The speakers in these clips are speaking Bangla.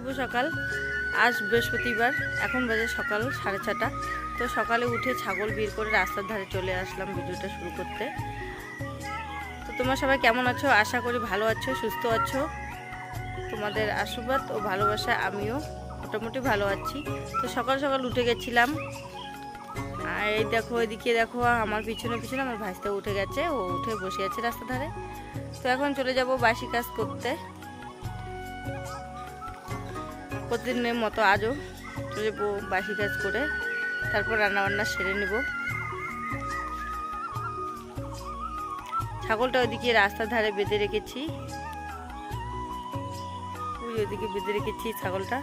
শুভ সকাল। আজ বৃহস্পতিবার, এখন বাজে সকাল 6:30। তো সকালে উঠে ছাগল বের করে রাস্তার ধারে চলে আসলাম ভিডিওটা শুরু করতে। তো তোমরা সবাই কেমন আছো? আশা করি ভালো আছো, সুস্থ আছো। তোমাদের আশীর্বাদ ও ভালোবাসা আমিও মোটামুটি ভালো আছি। তো সকাল সকাল উঠে গেছিলাম, আর এই দেখো এদিকে দেখো আমার পিছনে পিছনে আমার ভাইস্তা উঠে গেছে, ও উঠে বসে আছে রাস্তার ধারে। তো এখন চলে যাব বাসি কাজ করতে। প্রতিদিনের মতো আজও চলে যাবো বাসি কাজ করে, তারপর রান্নাবান্না সেরে নেব। ছাগলটা ওইদিকে রাস্তার ধারে বেঁধে রেখেছি, ওইদিকে বেঁধে রেখেছি ছাগলটা।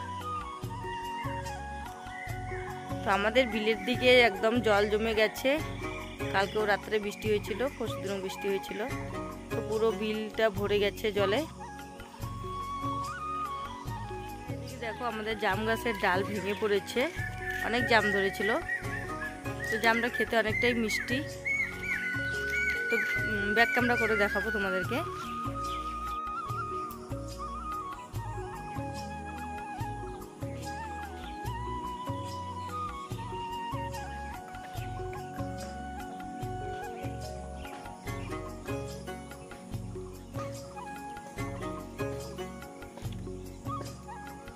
তো আমাদের বিলের দিকে একদম জল জমে গেছে। কালকেও রাত্রে বৃষ্টি হয়েছিল, পরশুদিনও বৃষ্টি হয়েছিল। তো পুরো বিলটা ভরে গেছে জলে। দেখো আমাদের জাম গাছের ডাল ভেঙে পড়েছে, অনেক জাম ধরেছিল। তো জামটা খেতে অনেকটাই মিষ্টি। তো ব্যাক ক্যামেরা করে দেখাবো তোমাদেরকে।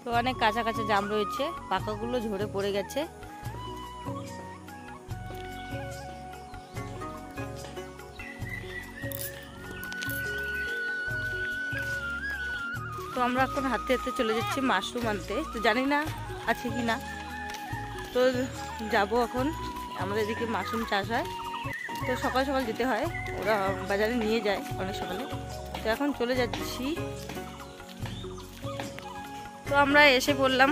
তো অনেক কাঁচা কাঁচা জাম রয়েছে, পাকাগুলো ঝরে পড়ে গেছে। তো আমরা এখন হাঁটতে হাঁটতে চলে যাচ্ছি মাশরুম আনতে। তো জানি না আছে কি না, তো যাব এখন। আমাদের এদিকে মাশরুম চাষ হয়, তো সকাল সকাল যেতে হয়, ওরা বাজারে নিয়ে যায় অনেক সকালে। তো এখন চলে যাচ্ছি। তো আমরা এসে পড়লাম,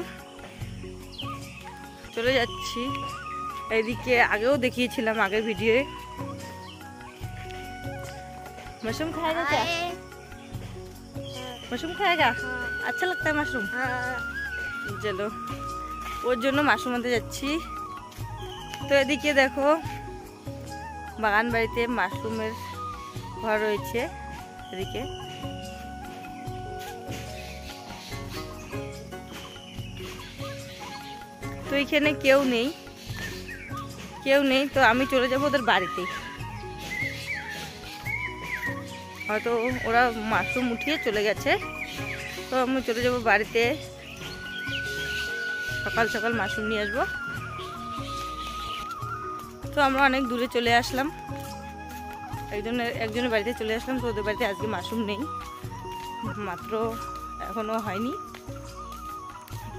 চলে যাচ্ছি। এইদিকে আগেও দেখিয়েছিলাম আগের ভিডিওয়ে। मशरूम खाएगा क्या? मशरूम खाएगा? अच्छा लगता है मशरूम? চলো, ওর জন্য মাশরুম আনতে যাচ্ছি। তো এদিকে দেখো বাগান বাড়িতে মাশরুমের ঘর রয়েছে এদিকে। তো এখানে কেউ নেই। তো আমি চলে যাবো ওদের বাড়িতে। হয়তো ওরা মাশরুম উঠিয়ে চলে গেছে, তো আমি চলে যাবো বাড়িতে। সকাল সকাল মাশরুম নিয়ে আসবো। তো আমরা অনেক দূরে চলে আসলাম, একজনের বাড়িতে চলে আসলাম। তো ওদের বাড়িতে আজকে মাশরুম নেই, মাত্র এখনো হয়নি।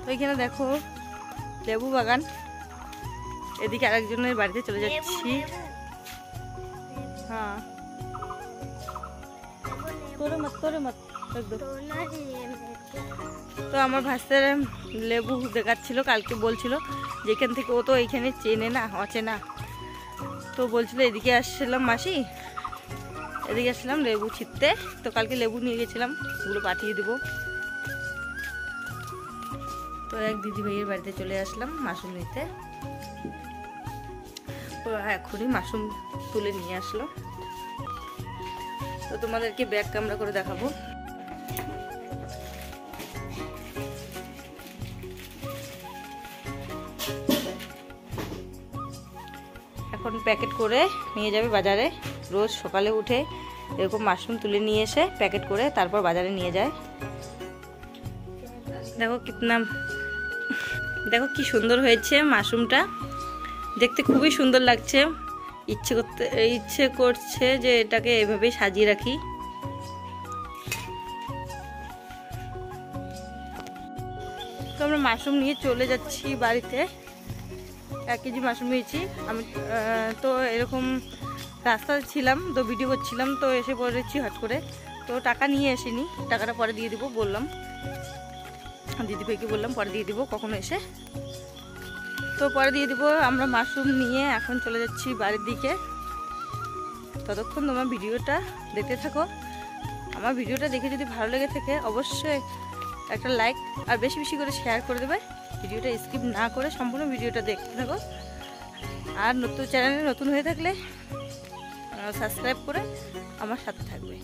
তো এখানে দেখো লেবু বাগান। এদিকে আরেকজনের বাড়িতে চলে যাচ্ছি। হ্যাঁ, তোরে মত তো আমার ভাস্তার লেবু দেখাচ্ছিল, কালকে বলছিল যেখান থেকে ও তো এইখানে চেনে না, অচেনা। তো বলছিল এদিকে আসছিলাম মাসি, এদিকে আসছিলাম লেবু ছিটতে। তো কালকে লেবু নিয়ে গেছিলাম, ওগুলো পাঠিয়ে দেবো। তো এক দিদি ভাইয়ের বাড়িতে চলে আসলাম মাশরুম নিতে। তো এখনই মাশরুম তুলে নিয়ে আসলো। তো তোমাদেরকে ব্যাক ক্যামেরা করে দেখাবো। এখন প্যাকেট করে নিয়ে যাবে বাজারে। রোজ সকালে উঠে এরকম মাশরুম তুলে নিয়ে এসে প্যাকেট করে তারপর বাজারে নিয়ে যায়। দেখো কি সুন্দর হয়েছে মাশরুমটা, দেখতে খুবই সুন্দর লাগছে। ইচ্ছে করছে যে এটাকে এভাবেই সাজিয়ে রাখি। তো আমরা মাশরুম নিয়ে চলে যাচ্ছি বাড়িতে। 1 কেজি মাশরুম নিয়েছি আমি। তো এরকম রাস্তায় ছিলাম, তো ভিডিও করছিলাম, তো এসে পড়েছি হট করে। তো টাকা নিয়ে আসিনি, টাকাটা পরে দিয়ে দিব বললাম, দিদিভাইকে বললাম পরে দিয়ে দিব কখনো এসে। তো পরে দিয়ে দিব। আমরা মাশরুম নিয়ে এখন চলে যাচ্ছি বাড়ির দিকে। ততক্ষণ তোমার ভিডিওটা দেখতে থাকো। আমার ভিডিওটা দেখে যদি ভালো লেগে থাকে অবশ্যই একটা লাইক আর বেশি বেশি করে শেয়ার করে দেবে। ভিডিওটা স্কিপ না করে সম্পূর্ণ ভিডিওটা দেখতে থাকো। আর চ্যানেলে নতুন হয়ে থাকলে সাবস্ক্রাইব করে আমার সাথে থাকবে।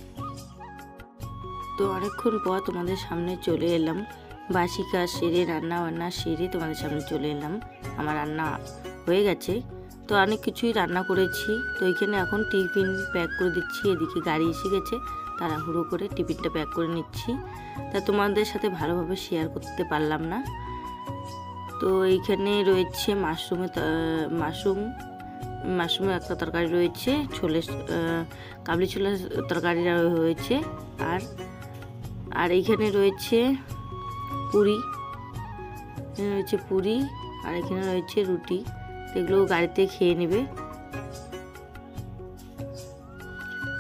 তো অনেকক্ষণ পর তোমাদের সামনে চলে এলাম। বাসি কাজ সেরে রান্না বান্না সেরে তোমাদের সামনে চলে এলাম। আমার রান্না হয়ে গেছে, তো অনেক কিছুই রান্না করেছি। তো এখানে এখন টিফিন প্যাক করে দিচ্ছি। এদিকে গাড়ি এসে গেছে, তাড়াহুড়ো করে টিফিনটা প্যাক করে নিচ্ছি। তা তোমাদের সাথে ভালোভাবে শেয়ার করতে পারলাম না। তো এইখানে রয়েছে মাশরুমের একটা তরকারি রয়েছে, কাবলি ছোলার তরকারি রয়েছে, আর এইখানে রয়েছে পুরি, আর এখানে রয়েছে রুটি। এগুলো গাড়িতে খেয়ে নেবে।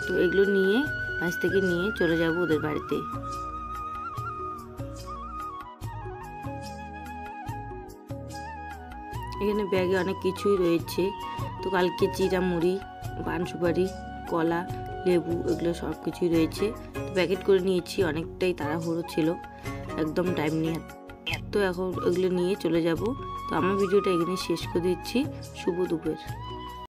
তো এগুলো নিয়ে বাস থেকে নিয়ে চলে যাব ওদের বাড়িতে। এখানে ব্যাগে অনেক কিছুই রয়েছে। তো কালকে চিড়া মুড়ি, পান সুপারি, কলা, লেবু এগুলো সব কিছুই রয়েছে। তো প্যাকেট করে নিয়েছি, অনেকটাই তাড়াহুড়ো ছিল, একদম টাইম নিয়ে। তো এখন এগুলো নিয়ে চলে যাব। তো আমার ভিডিওটা এখানে শেষ করে দিচ্ছি। শুভ দুপুর।